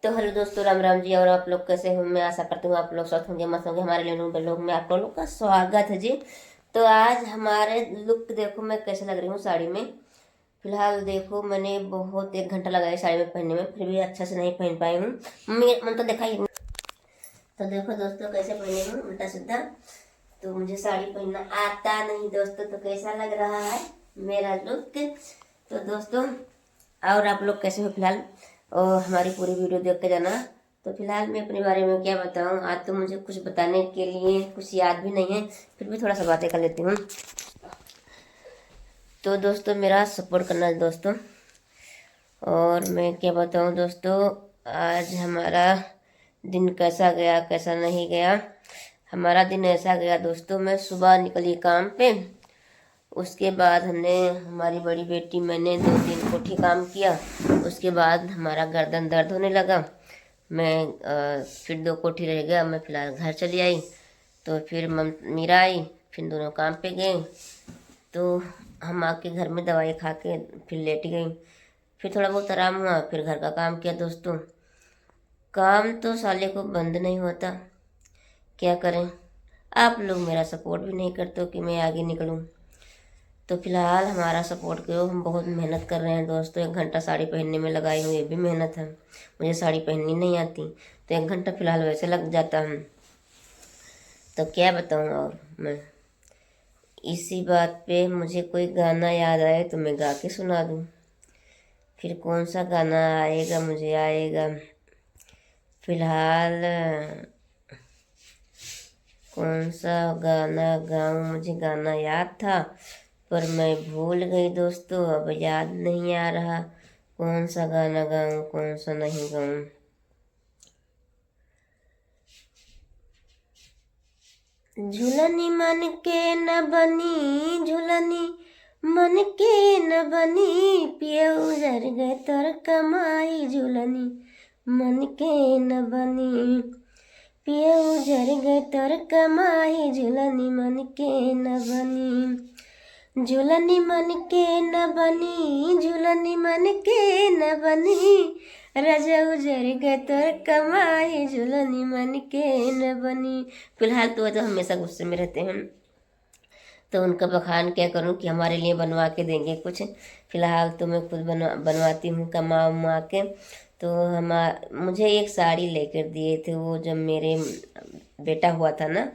तो हेलो दोस्तों, राम राम जी। और आप लोग कैसे हो? मैं आशा करती हूँ आप लोग स्वस्थ होंगे, मस्त होंगे। हमारे लिए लोग में आप लोग का स्वागत है जी। तो आज हमारे लुक देखो मैं कैसे लग रही हूँ साड़ी में। फिलहाल देखो, मैंने बहुत 1 घंटा लगाया साड़ी में पहनने में, फिर भी अच्छा से नहीं पहन पाई हूँ। मन तो देखा ही। तो देखो दोस्तों कैसे पहने हूँ, उल्टा सीधा। तो मुझे साड़ी पहनना आता नहीं दोस्तों। तो कैसा लग रहा है मेरा लुक? तो दोस्तों, और आप लोग कैसे हो फिलहाल? और हमारी पूरी वीडियो देख के जाना। तो फिलहाल मैं अपने बारे में क्या बताऊं, आज तो मुझे कुछ बताने के लिए कुछ याद भी नहीं है, फिर भी थोड़ा सा बातें कर लेती हूँ। तो दोस्तों, मेरा सपोर्ट करना दोस्तों। और मैं क्या बताऊं दोस्तों, आज हमारा दिन कैसा गया कैसा नहीं गया। हमारा दिन ऐसा गया दोस्तों, मैं सुबह निकली काम पे। उसके बाद हमने, हमारी बड़ी बेटी मैंने 2-3 कोठी काम किया। उसके बाद हमारा गर्दन दर्द होने लगा। फिर 2 कोठी रह गया, मैं फिलहाल घर चली आई। तो फिर मीरा आई, फिर दोनों काम पे गए। तो हम आके घर में दवाई खा के फिर लेट गई। फिर थोड़ा बहुत आराम हुआ, फिर घर का काम किया दोस्तों। काम तो साले को बंद नहीं होता, क्या करें। आप लोग मेरा सपोर्ट भी नहीं करते हो कि मैं आगे निकलूं। तो फिलहाल हमारा सपोर्ट करो, हम बहुत मेहनत कर रहे हैं दोस्तों। 1 घंटा साड़ी पहनने में लगाई हूँ, ये भी मेहनत है। मुझे साड़ी पहननी नहीं आती, तो 1 घंटा फिलहाल वैसे लग जाता है। तो क्या बताऊँ और मैं। इसी बात पे मुझे कोई गाना याद आए तो मैं गा के सुना दूँ। फिर कौन सा गाना आएगा मुझे आएगा। फिलहाल कौन सा गाना गाऊँ, मुझे गाना याद था पर मैं भूल गई दोस्तों। अब याद नहीं आ रहा कौन सा गाना गाऊं कौन सा नहीं गाऊं। झूलनी मन के न बनी, झूलनी मन के न बनी, पिया उजर गए तोर कमाई। झूलनी मन के न बनी, पिया उजर गए तोर कमाई। झूलनी मन के न बनी, झूलनी मन के न बनी, झूलनी मन के न बनी, राजा उजर गए तोर कमाई। झूलनी मन के न बनी। फिलहाल तो हमेशा गुस्से में रहते हैं, तो उनका बखान क्या करूं कि हमारे लिए बनवा के देंगे कुछ। फिलहाल तो मैं खुद बनवाती हूँ कमा उमा के। तो मुझे एक साड़ी लेकर दिए थे वो, जब मेरे बेटा हुआ था ना,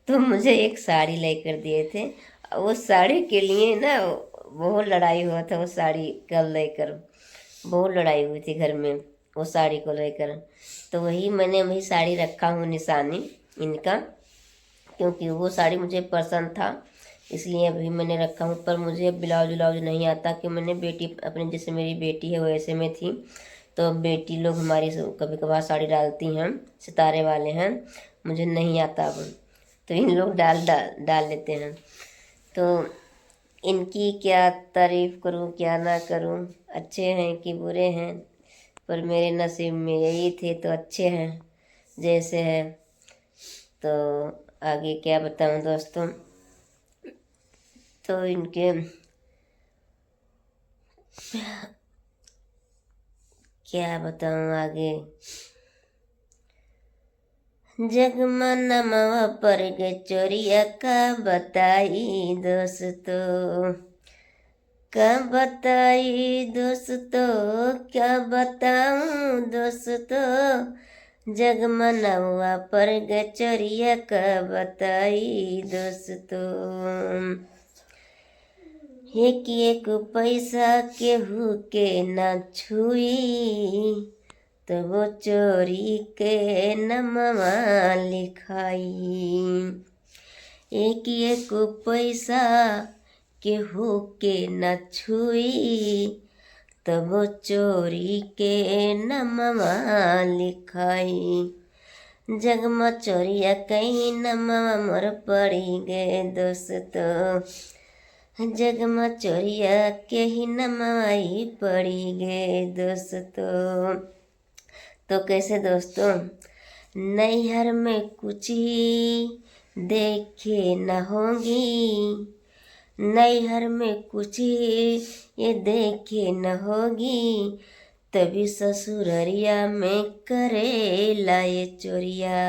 तो मुझे एक साड़ी लेकर दिए थे। वो साड़ी के लिए ना बहुत लड़ाई हुआ था, वो साड़ी को लेकर बहुत लड़ाई हुई थी घर में वो साड़ी को लेकर। तो वही साड़ी रखा हूँ निशानी इनका, क्योंकि वो साड़ी मुझे पसंद था, इसलिए अभी मैंने रखा हूँ। पर मुझे ब्लाउज व्लाउज नहीं आता, कि मैंने बेटी अपने, जैसे मेरी बेटी है वैसे में थी। तो बेटी लोग हमारी कभी कभार साड़ी डालती हैं, सितारे वाले हैं, मुझे नहीं आता अब। तो इन लोग डाल डाल डाल लेते हैं। तो इनकी क्या तारीफ करूं क्या ना करूं, अच्छे हैं कि बुरे हैं। पर मेरे नसीब में यही थे तो अच्छे हैं जैसे है। तो आगे क्या बताऊं दोस्तों। तो इनके क्या बताऊं आगे। जगमनवा पर गे चोरिया का बताई दोस्तों, क्या बताई दोस्तों, क्या बताऊं दोस्तों। जगमनवा पर गे चोरिया का बताई दोस्तों। एक एक पैसा केहू के न छुई, तो वो चोरी के नमवा लिखाई। एक एक पैसा केहू के न छुई, तो वो चोरी के नमवा लिखाई। जगमा चोरिया कहीं नमवा मोर पड़ी गए दोस्तों, जगमा चोरिया के ही नमवाई पड़ी गए दोस्तों। तो कैसे दोस्तों, नैहर में कुछ ही देखे न होगी, नैहर में कुछ ही ये देखे न होगी, तभी ससुररिया में करे लाए चोरिया।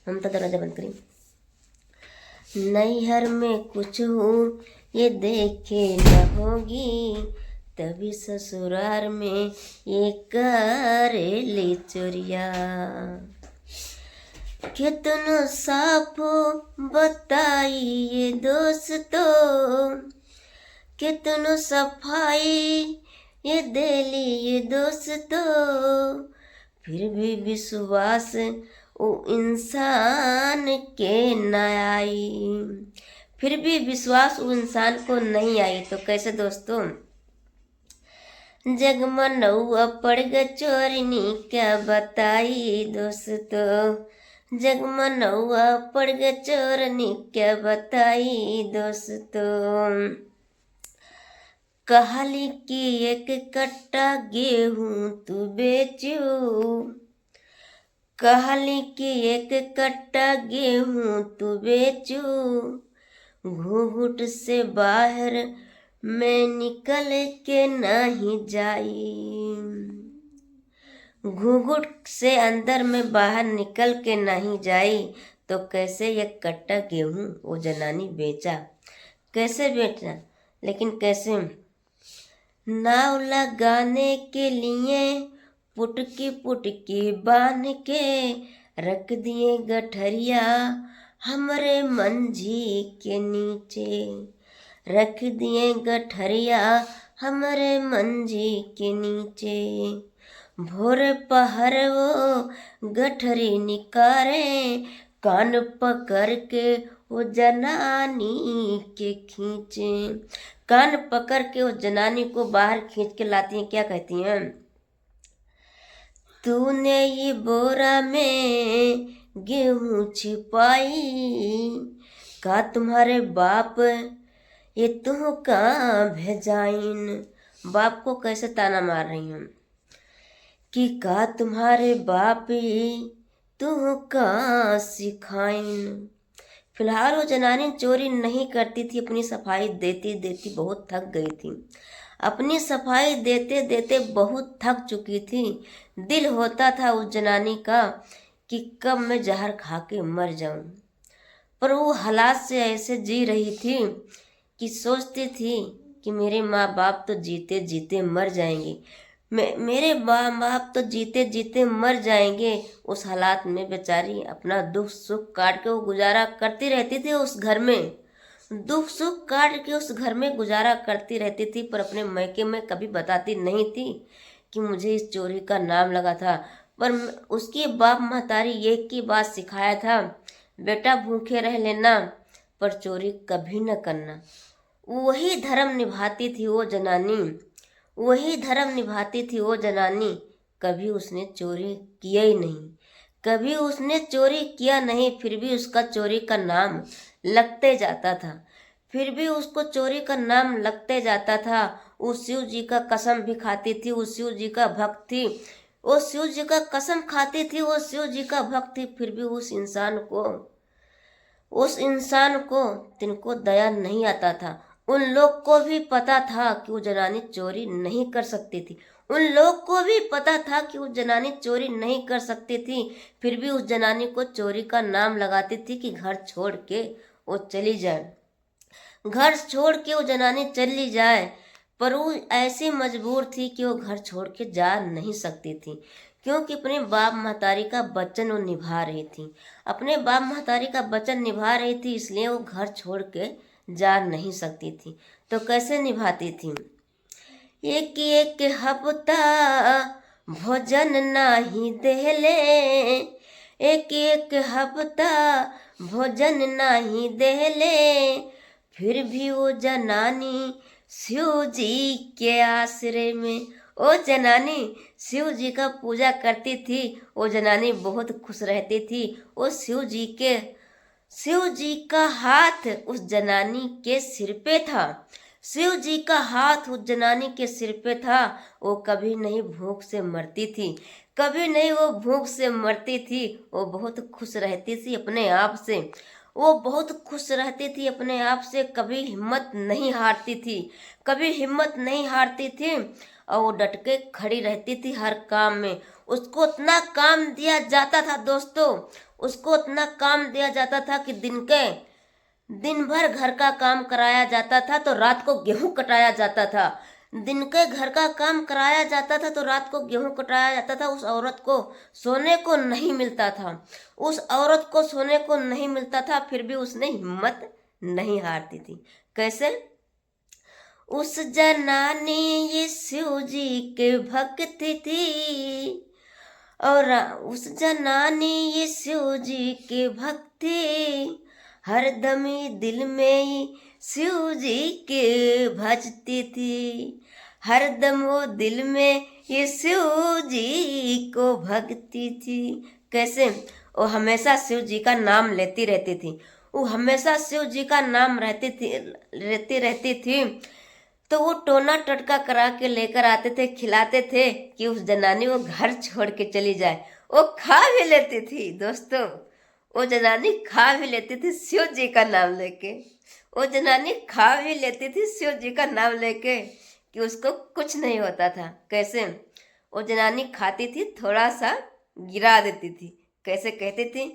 ममता दरवाजा बंद करी। नैहर में कुछ हूँ ये देखे न होगी, तभी ससुराल में ये करे ले चोरिया। कितनो साफो बताइए दोस्तों, कितनो सफाई ये देली ये दोस्तों, फिर भी विश्वास वो इंसान के न आई, फिर भी विश्वास वो इंसान को नहीं आई। तो कैसे दोस्तों? जगमनौआ पड़ ग चोरनी क्या बताई दोस्तों, जगमनौआ पड़ ग चोरनी क्या बताई दोस्तों। कहाली की एक कट्टा गेहूं तू बेचू, कहाली की एक कट्टा गेहूं तू बेचू, घूंघट से बाहर मैं निकल के नहीं जाई, घूंघट से अंदर में बाहर निकल के नहीं जाई। तो कैसे एक कट्टा गेहूं वो जनानी बेचा, कैसे बेचा, लेकिन कैसे? नाव लगाने के लिए पुटकी बांध के रख दिए गठरिया हमरे मंझी के नीचे, रख दिए गठरिया हमरे मंझी के नीचे। भोर पहर वो गठरी निकारे, कान पकड़ के वो जनानी के खींचे, कान पकड़ के वो जनानी को बाहर खींच के लाती हैं। क्या कहती हैं? तूने ये बोरा में गेहूं छिपाई, का तुम्हारे बाप ये तू कहाँ भेजाइन। बाप को कैसे ताना मार रही हूँ कि का तुम्हारे बाप तू कहाँ सिखाइन। फिलहाल वो जनानी चोरी नहीं करती थी, अपनी सफाई देती देती बहुत थक गई थी, अपनी सफाई देते देते बहुत थक चुकी थी। दिल होता था उस जनानी का कि कब मैं जहर खा के मर जाऊं, पर वो हालात से ऐसे जी रही थी कि सोचती थी कि मेरे माँ बाप तो जीते जीते मर जाएंगे, मेरे माँ बाप तो जीते जीते मर जाएंगे। उस हालात में बेचारी अपना दुख सुख काट के वो गुजारा करती रहती थी उस घर में, दुख सुख काट के उस घर में गुजारा करती रहती थी, पर अपने मैके में कभी बताती नहीं थी कि मुझे इस चोरी का नाम लगा था। पर उसके बाप महतारी एक की बात सिखाया था, बेटा भूखे रह लेना पर चोरी कभी न करना। वही धर्म निभाती थी वो जनानी, वही धर्म निभाती थी वो जनानी। कभी उसने चोरी किया ही नहीं, कभी उसने चोरी किया नहीं, फिर भी उसका चोरी का नाम लगते जाता था, फिर भी उसको चोरी का नाम लगते जाता था। वो शिव जी का कसम भी खाती थी, वो शिव जी का भक्त थी, वो शिव जी का कसम खाती थी, वो शिव जी का भक्त थी, फिर भी उस इंसान को तिनको दया नहीं आता था। उन लोग को भी पता था कि वो जनानी चोरी नहीं कर सकती थी, उन लोग को भी पता था कि वो जनानी चोरी नहीं कर सकती थी, फिर भी उस जनानी को चोरी का नाम लगाती थी कि घर छोड़ के वो चली जाए, घर छोड़ के वो जनानी चली जाए। पर वो ऐसी मजबूर थी कि वो घर छोड़ के जा नहीं सकती थी, क्योंकि अपने बाप महतारी का वचन वो निभा रही थी, अपने बाप महतारी का वचन निभा रही थी, इसलिए वो घर छोड़ के जा नहीं सकती थी। तो कैसे निभाती थी? एक हफ्ता भोजन नाही देले, एक हफ्ता भोजन नाही देले, फिर भी वो जनानी शिव जी के आश्रय में, ओ जनानी शिव जी का पूजा करती थी, वो जनानी बहुत खुश रहती थी। वो शिव जी का हाथ उस जनानी के सिर पे था, शिव जी का हाथ उस जनानी के सिर पे था। वो कभी नहीं भूख से मरती थी, कभी नहीं वो भूख से मरती थी। वो बहुत खुश रहती थी अपने आप से, वो बहुत खुश रहती थी अपने आप से, कभी हिम्मत नहीं हारती थी, कभी हिम्मत नहीं हारती थी। और वो डट के खड़ी रहती थी हर काम में। उसको उतना काम दिया जाता था दोस्तों, उसको उतना काम दिया जाता था कि दिन भर घर का काम कराया जाता था तो रात को गेहूं कटाया जाता था। दिन के घर का काम कराया जाता था तो रात को गेहूं कटाया जाता था। उस औरत को सोने को नहीं मिलता था, उस औरत को सोने को नहीं मिलता था, फिर भी उसने हिम्मत नहीं हारती थी। कैसे? उस जनानी यीशु जी के भक्ति थी, और उस जनानी यीशु जी के भक्ति हर दमी दिल में शिव जी के भजती थी। हर दम वो दिल में ये शिव जी को भगती थी। कैसे? वो हमेशा शिव जी का नाम लेती रहती थी, वो हमेशा शिव जी का नाम लेती रहती थी। तो वो टोना टटका करा के लेकर आते थे, खिलाते थे कि उस जनानी वो घर छोड़ के चली जाए। वो खा भी लेती थी दोस्तों, वो जनानी खा भी लेती थी शिव जी का नाम लेके। वो जनानी खा भी लेती थी शिव जी का नाम लेके कि उसको कुछ नहीं होता था। कैसे? वो जनानी खाती थी, थोड़ा सा गिरा देती थी। कैसे कहती थी?